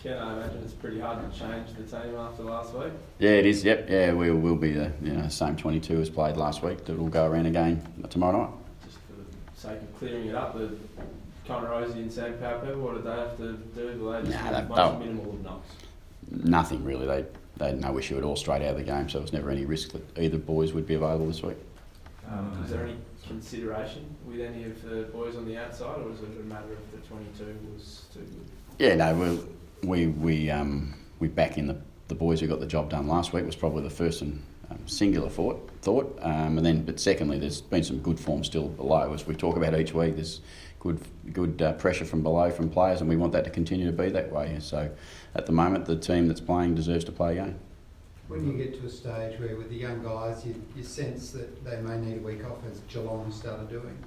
Ken, I imagine it's pretty hard to change the team after last week. Yeah, it is. Yep. Yeah, we will be the same 22 as played last week. That will go around again tomorrow night. Just for the sake of clearing it up, the Connor Rosie and Sam Powell, what did they have to do? Will they just minimal knocks? Nothing really. They had no issue at all straight out of the game, so there was never any risk that either boys would be available this week. Was there any consideration with any of the boys on the outside, or was it a matter of the 22 was too good? Yeah, no, we back in the boys who got the job done last week was probably the first and singular thought, but secondly, there's been some good form still below. As we talk about each week, there's good pressure from below from players, and we want that to continue to be that way. So, at the moment, the team that's playing deserves to play again. When you get to a stage where with the young guys, you sense that they may need a week off, as Geelong started doing.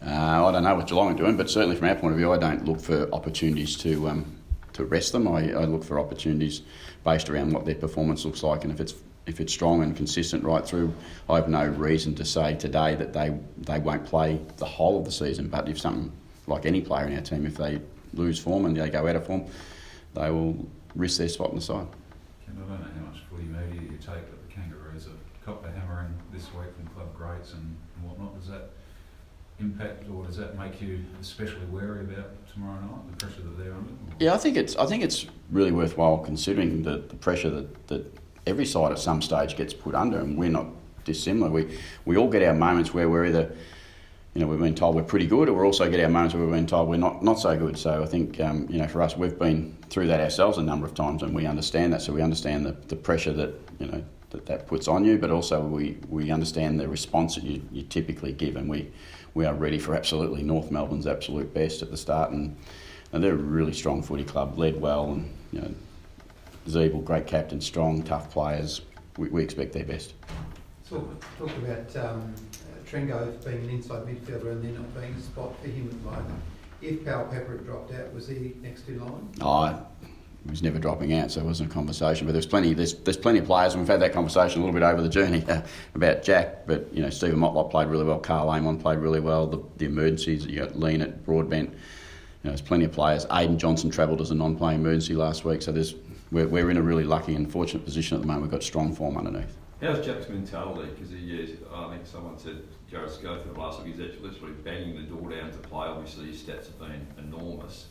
I don't know what Geelong are doing, but certainly from our point of view, I don't look for opportunities to rest them. I look for opportunities based around what their performance looks like, and if it's strong and consistent right through, I have no reason to say today that they won't play the whole of the season. But if something like any player in our team, if they lose form and they go out of form, they will risk their spot on the side. Ken, I don't know how much footy media you take, but the Kangaroos have copped a hammering this week from club greats and whatnot. Does that impact, or does that make you especially wary about tomorrow night, the pressure that they're under? Yeah, I think it's really worthwhile considering the pressure that every side at some stage gets put under, and we're not dissimilar. We all get our moments where we're either, we've been told we're pretty good, or we also get our moments where we've been told we're not so good. So I think, for us, we've been through that ourselves a number of times, and we understand that. So we understand the pressure that puts on you, but also we understand the response that you typically give, and we are ready for absolutely North Melbourne's absolute best at the start, and they're a really strong footy club, led well, and Zeeble, great captain, strong, tough players. We expect their best. Talk about Trengo being an inside midfielder and there not being a spot for him at the moment. If Powell Pepper had dropped out, was he next in line? He was never dropping out, so it wasn't a conversation. But there's plenty of players, and we've had that conversation a little bit over the journey about Jack. But Stephen Motlop played really well, Carl Amon played really well. The emergencies, you got Lean at Broadbent. There's plenty of players. Aidan Johnson travelled as a non-playing emergency last week, so we're in a really lucky and fortunate position at the moment. We've got strong form underneath. How's Jack's mentality? Because I think someone said Jared Schofield last week, he's actually literally banging the door down to play. Obviously his stats have been enormous.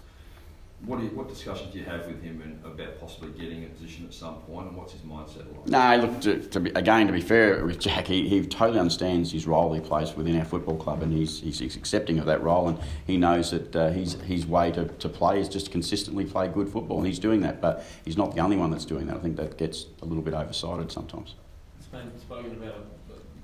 What discussions do you have with him about possibly getting a position at some point, and what's his mindset like? No, look, to be fair with Jack, he totally understands his role he plays within our football club, and he's accepting of that role, and he knows that his way to play is just consistently play good football, and he's doing that, but he's not the only one that's doing that. I think that gets a little bit oversighted sometimes. It's been spoken about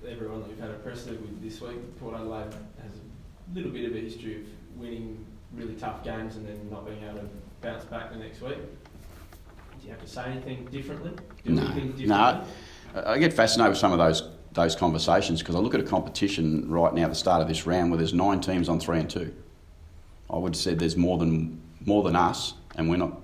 everyone that we've had a press with this week. Port Adelaide has a little bit of a history of winning really tough games and then not being able to bounce back the next week. Do you have to say anything differently? No. I get fascinated with some of those conversations, because I look at a competition right now at the start of this round where there's 9 teams on 3 and 2. I would have said there's more than us, and we're not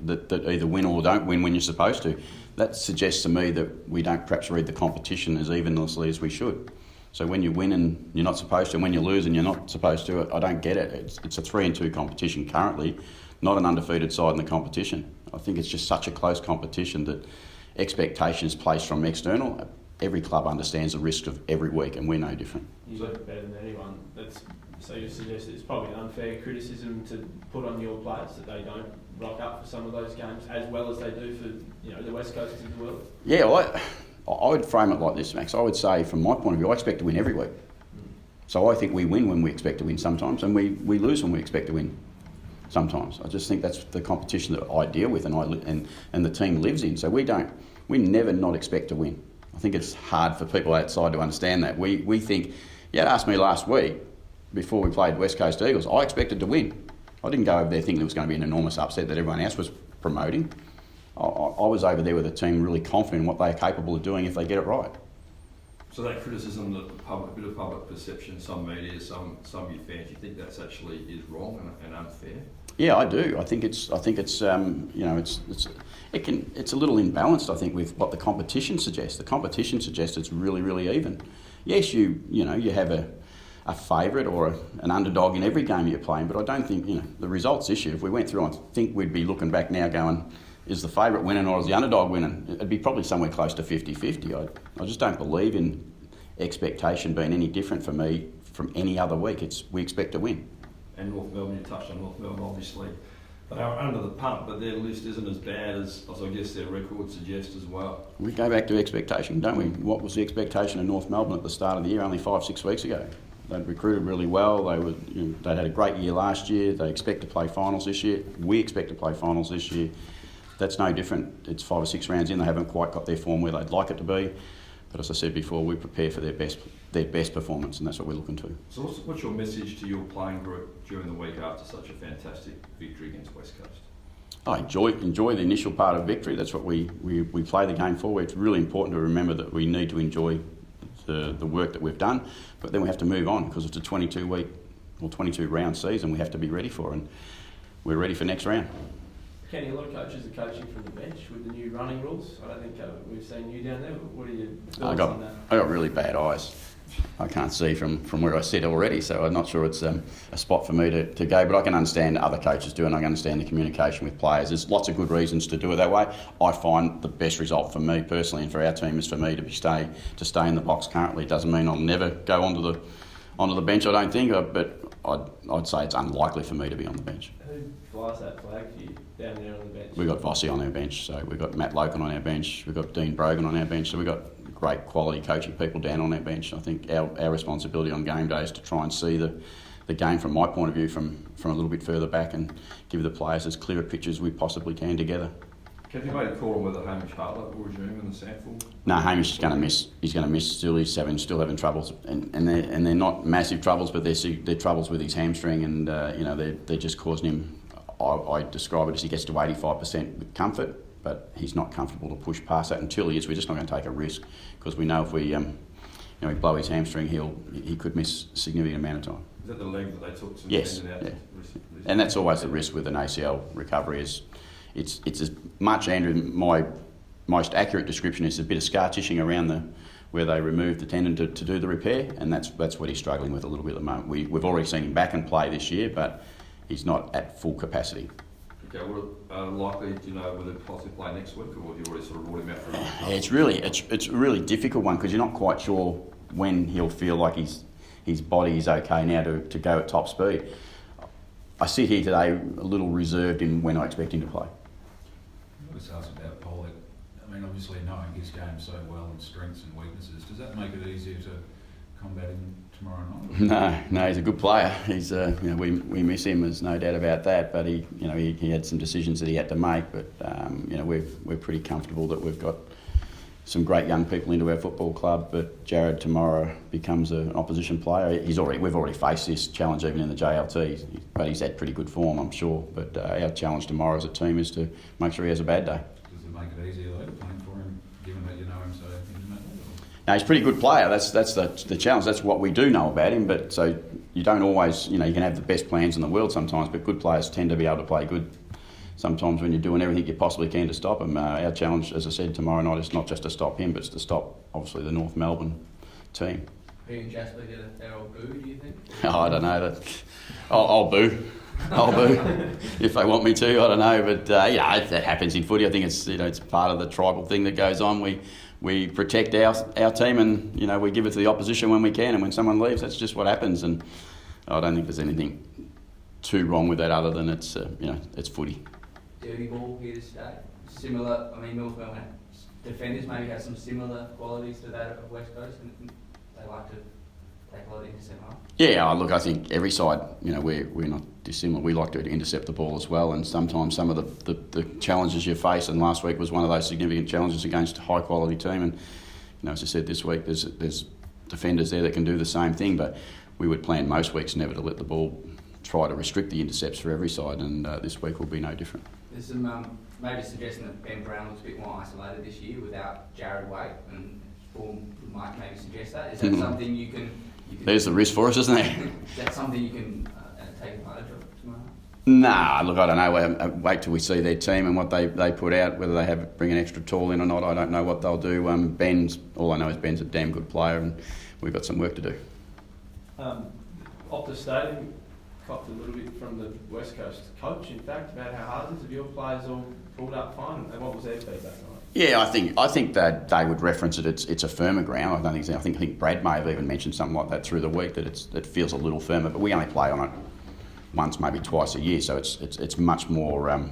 that either win or don't win when you're supposed to. That suggests to me that we don't perhaps read the competition as evenly as we should. So when you win and you're not supposed to, and when you lose and you're not supposed to, I don't get it. It's a 3 and 2 competition currently, not an undefeated side in the competition. I think it's just such a close competition that expectations placed from external, every club understands the risk of every week, and we're no different. You look better than anyone. So you suggest it's probably an unfair criticism to put on your players that they don't rock up for some of those games as well as they do for the West Coast of the world? Yeah, well, I would frame it like this, Max. I would say, from my point of view, I expect to win every week. So I think we win when we expect to win sometimes, and we lose when we expect to win sometimes. I just think that's the competition that I deal with and the team lives in. So we never not expect to win. I think it's hard for people outside to understand that. We think, asked me last week, before we played West Coast Eagles, I expected to win. I didn't go over there thinking it was going to be an enormous upset that everyone else was promoting. I was over there with a team really confident in what they're capable of doing if they get it right. So that criticism, that a bit of public perception, some media, some of your fans, you think that's actually is wrong and unfair? Yeah, I do. I think it's a little imbalanced, I think, with what the competition suggests. The competition suggests it's really, really even. Yes, you have a favourite or an underdog in every game you're playing, but I don't think, the results this year, if we went through, I think we'd be looking back now going, is the favourite winning or is the underdog winning? It'd be probably somewhere close to 50-50. I just don't believe in expectation being any different for me from any other week. We expect to win. And North Melbourne, you touched on North Melbourne, obviously. They are under the pump, but their list isn't as bad as I guess their record suggests as well. We go back to expectation, don't we? What was the expectation of North Melbourne at the start of the year, only 5-6 weeks ago? They'd recruited really well. They'd had a great year last year. They expect to play finals this year. We expect to play finals this year. That's no different. It's 5 or 6 rounds in. They haven't quite got their form where they'd like it to be. But as I said before, we prepare for their best performance, and that's what we're looking to. So what's your message to your playing group during the week after such a fantastic victory against West Coast? I enjoy the initial part of victory. That's what we play the game for. It's really important to remember that we need to enjoy the work that we've done, but then we have to move on because it's a 22-week or 22-round season we have to be ready for, and we're ready for next round. Kenny, a lot of coaches are coaching from the bench with the new running rules. I don't think we've seen you down there. What are your thoughts on that? I got really bad eyes. I can't see from where I sit already, so I'm not sure it's a spot for me to go, but I can understand other coaches do, and I can understand the communication with players. There's lots of good reasons to do it that way. I find the best result for me personally and for our team is for me to stay in the box currently. It doesn't mean I'll never go onto the bench, I don't think, but I'd say it's unlikely for me to be on the bench. Who flies that flag for you down there on the bench? We've got Vossi on our bench, so we've got Matt Loken on our bench, we've got Dean Brogan on our bench, so we've got great quality coaching people down on our bench. I think our responsibility on game day is to try and see the game from my point of view from a little bit further back and give the players as clear a picture as we possibly can together. Have you made a call on whether Hamish Hartlett will resume in the SANFL? No, Hamish is going to miss. He's going to miss still. He's still having troubles, and they're not massive troubles, but they're troubles with his hamstring, and they're just causing him. I describe it as he gets to 85% with comfort, but he's not comfortable to push past that until he is. We're just not going to take a risk because we know if we blow his hamstring, he could miss a significant amount of time. Is that the leg that they took to yes, send it out? Yeah. And that's always the risk with an ACL recovery. It's as much, Andrew, my most accurate description is a bit of scar tissue around where they removed the tendon to do the repair, and that's what he's struggling with a little bit at the moment. We've already seen him back and play this year, but he's not at full capacity. Okay, well, likely, do you know whether he'll possibly play next week, or have you already sort of ruled him out for Yeah, it's a really difficult one because you're not quite sure when he'll feel like his body is okay now to go at top speed. I sit here today a little reserved in when I expect him to play. I was asked about Pollock. I mean, obviously knowing his game so well and strengths and weaknesses, does that make it easier to combat him tomorrow night? No, he's a good player. He's we miss him, there's no doubt about that. But he had some decisions that he had to make. But we're pretty comfortable that we've got some great young people into our football club. But Jared tomorrow becomes an opposition player. We've already faced this challenge even in the JLT, but he's had pretty good form, I'm sure. But our challenge tomorrow as a team is to make sure he has a bad day. Does it make it easier though playing for him, given that you know him so intimately? No, he's a pretty good player. That's the challenge. That's what we do know about him. But so you don't always, you can have the best plans in the world sometimes, but good players tend to be able to play good sometimes when you're doing everything you possibly can to stop him. Our challenge, as I said, tomorrow night is not just to stop him, but it's to stop, obviously, the North Melbourne team. Are you and Jasper get a old boo, do you think? I don't know. I'll boo. I'll boo if they want me to. I don't know, but that happens in footy. I think it's part of the tribal thing that goes on. We protect our team, and we give it to the opposition when we can, and when someone leaves, that's just what happens. And I don't think there's anything too wrong with that, other than it's footy. Dirty ball here to stay. Similar. I mean, North Melbourne defenders maybe have some similar qualities to that of West Coast, and they like to take a lot of intercept half. Yeah, look, I think every side, we're not dissimilar. We like to intercept the ball as well, and sometimes some of the challenges you face, and last week was one of those significant challenges against a high quality team. And as I said, this week there's defenders there that can do the same thing, but we would plan most weeks never to let the ball try to restrict the intercepts for every side, and this week will be no different. There's some maybe suggesting that Ben Brown looks a bit more isolated this year without Jared Waite, and form might maybe suggest that. Is that something you can? There's the risk for us, isn't there? Is that something you can take advantage of tomorrow? Nah, look, I don't know. Wait till we see their team and what they put out, whether they bring an extra tall in or not. I don't know what they'll do. All I know is Ben's a damn good player, and we've got some work to do. Optus Stadium copped a little bit from the West Coast coach, in fact, about how hard it is. Have your players all pulled up fine? And what was their feedback on it? Yeah, I think that they would reference it. It's a firmer ground. I think Brad may have even mentioned something like that through the week, that it feels a little firmer. But we only play on it once, maybe twice a year, so it's much more.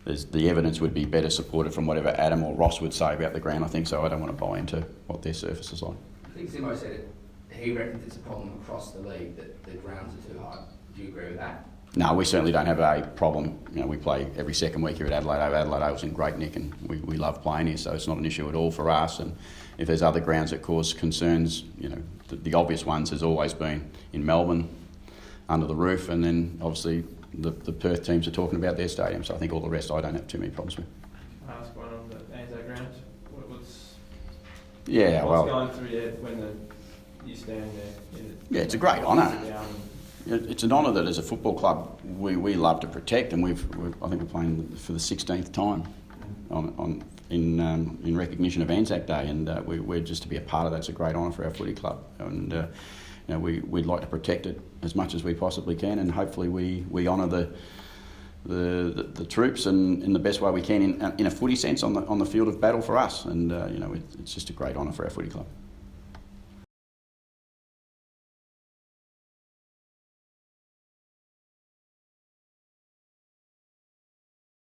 The evidence would be better supported from whatever Adam or Ross would say about the ground, I think. So I don't want to buy into what their surface is like. I think Zimmo said it. He reckons it's a problem across the league that the grounds are too hard. Do you agree with that? No, we certainly don't have a problem. We play every second week here at Adelaide. Adelaide Oval's in great nick, and we love playing here, so it's not an issue at all for us. And if there's other grounds that cause concerns, the obvious ones has always been in Melbourne, under the roof, and then obviously the Perth teams are talking about their stadium. So I think all the rest I don't have too many problems with. Can I ask one on the Anzac grounds? What's going through your head when you stand there? Yeah, it's a great honour. It's an honour that as a football club we love to protect, and I think we're playing for the 16th time in recognition of Anzac Day, and we're just to be a part of that. It's a great honour for our footy club, and we'd like to protect it as much as we possibly can, and hopefully we honour the troops in the best way we can in a footy sense on the field of battle for us, and it's just a great honour for our footy club.